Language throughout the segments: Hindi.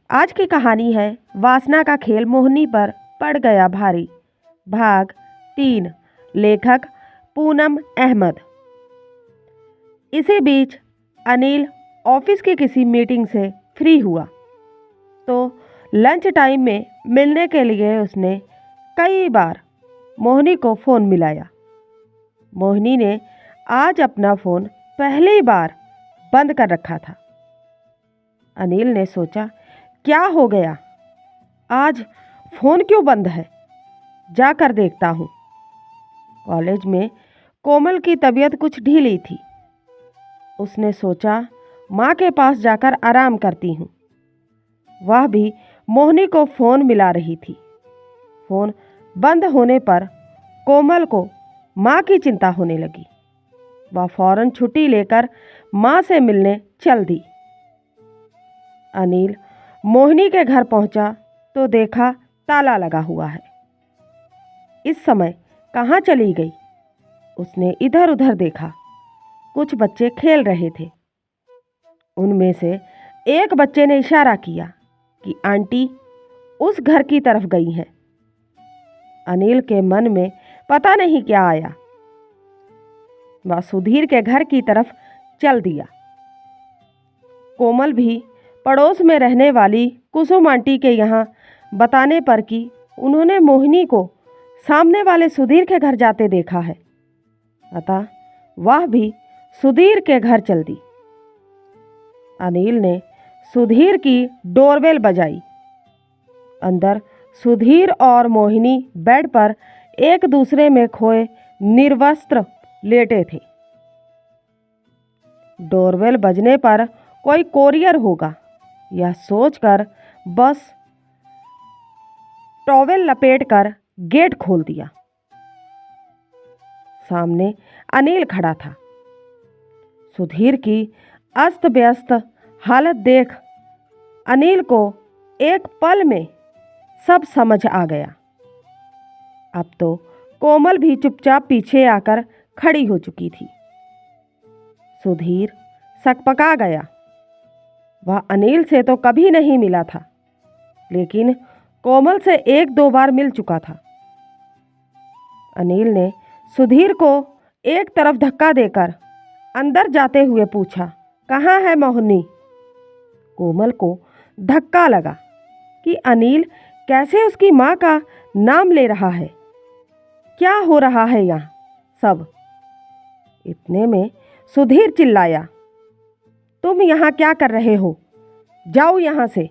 आज की कहानी है वासना का खेल मोहिनी पर पड़ गया भारी। भाग 3। लेखक पूनम अहमद। इसी बीच अनिल ऑफिस की किसी मीटिंग से फ्री हुआ तो लंच टाइम में मिलने के लिए उसने कई बार मोहिनी को फ़ोन मिलाया। मोहिनी ने आज अपना फ़ोन पहली बार बंद कर रखा था। अनिल ने सोचा, क्या हो गया? आज फ़ोन क्यों बंद है? जाकर देखता हूँ। कॉलेज में कोमल की तबीयत कुछ ढीली थी। उसने सोचा, माँ के पास जाकर आराम करती हूँ। वह भी मोहिनी को फ़ोन मिला रही थी। फ़ोन बंद होने पर कोमल को माँ की चिंता होने लगी। वह फ़ौरन छुट्टी लेकर माँ से मिलने चल दी। अनिल मोहिनी के घर पहुंचा तो देखा ताला लगा हुआ है। इस समय कहाँ चली गई? उसने इधर उधर देखा। कुछ बच्चे खेल रहे थे। उनमें से एक बच्चे ने इशारा किया कि आंटी उस घर की तरफ गई हैं। अनिल के मन में पता नहीं क्या आया। वह सुधीर के घर की तरफ चल दिया। कोमल भी पड़ोस में रहने वाली कुसुम आंटी के यहाँ बताने पर कि उन्होंने मोहिनी को सामने वाले सुधीर के घर जाते देखा है, अतः वह भी सुधीर के घर चल दी। अनिल ने सुधीर की डोरबेल बजाई। अंदर सुधीर और मोहिनी बेड पर एक दूसरे में खोए निर्वस्त्र लेटे थे। डोरबेल बजने पर कोई कोरियर होगा, यह सोचकर बस टॉवेल लपेटकर गेट खोल दिया। सामने अनिल खड़ा था। सुधीर की अस्त व्यस्त हालत देख अनिल को एक पल में सब समझ आ गया। अब तो कोमल भी चुपचाप पीछे आकर खड़ी हो चुकी थी। सुधीर सकपका गया। वह अनिल से तो कभी नहीं मिला था, लेकिन कोमल से एक दो बार मिल चुका था। अनिल ने सुधीर को एक तरफ धक्का देकर अंदर जाते हुए पूछा, कहाँ है मोहिनी? कोमल को धक्का लगा कि अनिल कैसे उसकी माँ का नाम ले रहा है। क्या हो रहा है यहाँ सब? इतने में सुधीर चिल्लाया, तुम यहाँ क्या कर रहे हो? जाओ यहाँ से,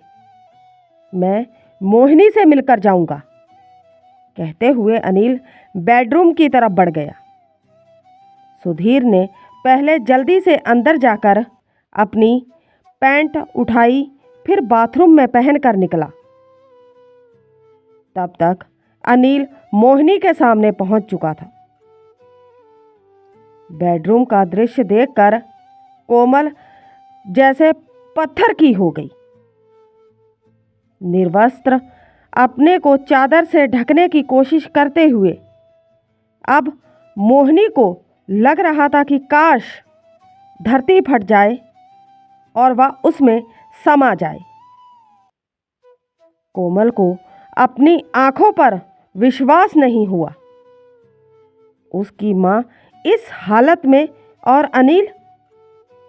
मैं मोहिनी से मिलकर जाऊंगा। कहते हुए अनिल बेडरूम की तरफ बढ़ गया। सुधीर ने पहले जल्दी से अंदर जाकर अपनी पैंट उठाई, फिर बाथरूम में पहनकर निकला। तब तक अनिल मोहिनी के सामने पहुंच चुका था। बेडरूम का दृश्य देखकर कोमल जैसे पत्थर की हो गई। निर्वस्त्र अपने को चादर से ढकने की कोशिश करते हुए अब मोहिनी को लग रहा था कि काश धरती फट जाए और वह उसमें समा जाए। कोमल को अपनी आंखों पर विश्वास नहीं हुआ। उसकी माँ इस हालत में और अनिल।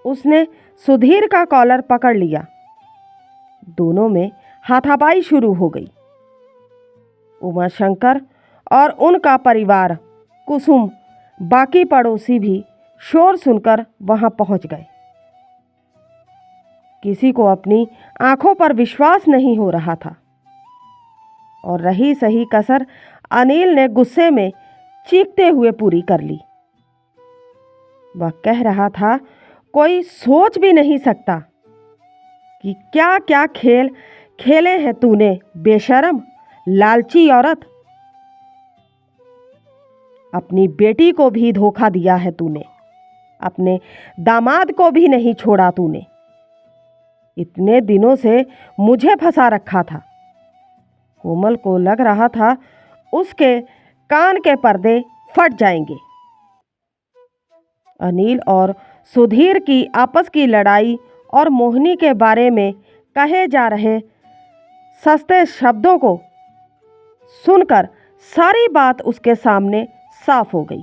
उसने सुधीर का कॉलर पकड़ लिया। दोनों में हाथापाई शुरू हो गई। उमाशंकर और उनका परिवार, कुसुम, बाकी पड़ोसी भी शोर सुनकर वहां पहुंच गए। किसी को अपनी आंखों पर विश्वास नहीं हो रहा था। और रही सही कसर अनिल ने गुस्से में चीखते हुए पूरी कर ली। वह कह रहा था, कोई सोच भी नहीं सकता कि क्या क्या खेल खेले हैं तूने, बेशर्म लालची औरत। अपनी बेटी को भी धोखा दिया है तूने, अपने दामाद को भी नहीं छोड़ा तूने। इतने दिनों से मुझे फंसा रखा था। कोमल को लग रहा था उसके कान के पर्दे फट जाएंगे। अनिल और सुधीर की आपस की लड़ाई और मोहिनी के बारे में कहे जा रहे सस्ते शब्दों को सुनकर सारी बात उसके सामने साफ हो गई।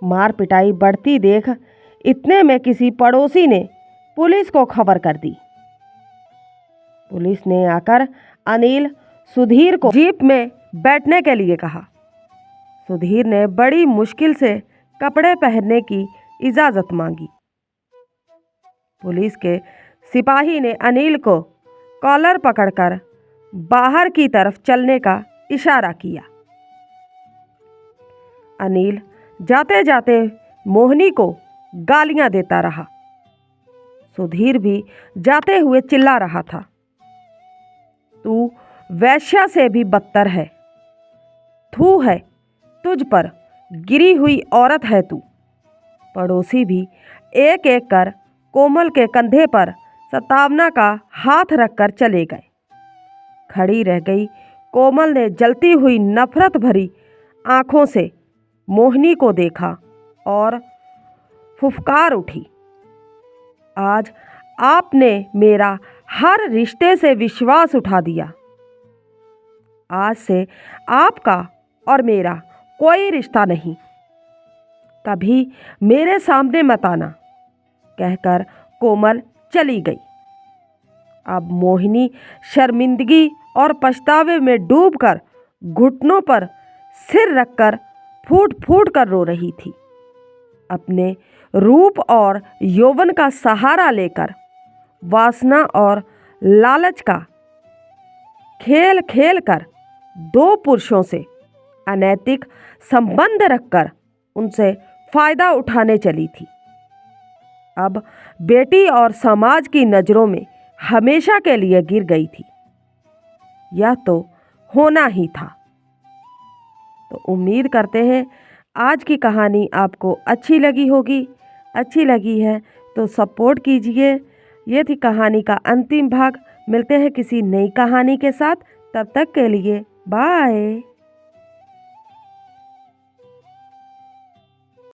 मार पिटाई बढ़ती देख इतने में किसी पड़ोसी ने पुलिस को खबर कर दी। पुलिस ने आकर अनिल सुधीर को जीप में बैठने के लिए कहा। सुधीर ने बड़ी मुश्किल से कपड़े पहनने की इजाज़त मांगी। पुलिस के सिपाही ने अनिल को कॉलर पकड़कर बाहर की तरफ चलने का इशारा किया। अनिल जाते जाते मोहिनी को गालियां देता रहा। सुधीर भी जाते हुए चिल्ला रहा था, तू वैश्या से भी बदतर है, थू है तुझ पर, गिरी हुई औरत है तू। पड़ोसी भी एक एक कर कोमल के कंधे पर सतावना का हाथ रखकर चले गए। खड़ी रह गई कोमल ने जलती हुई नफरत भरी आंखों से मोहिनी को देखा और फुफकार उठी, आज आपने मेरा हर रिश्ते से विश्वास उठा दिया। आज से आपका और मेरा कोई रिश्ता नहीं, कभी मेरे सामने मत आना, कहकर कोमल चली गई। अब मोहिनी शर्मिंदगी और पछतावे में डूबकर घुटनों पर सिर रखकर फूट फूट कर रो रही थी। अपने रूप और यौवन का सहारा लेकर वासना और लालच का खेल खेल कर दो पुरुषों से अनैतिक संबंध रखकर उनसे फायदा उठाने चली थी। अब बेटी और समाज की नज़रों में हमेशा के लिए गिर गई थी। यह तो होना ही था। तो उम्मीद करते हैं आज की कहानी आपको अच्छी लगी होगी। अच्छी लगी है तो सपोर्ट कीजिए। ये थी कहानी का अंतिम भाग। मिलते हैं किसी नई कहानी के साथ, तब तक के लिए बाय।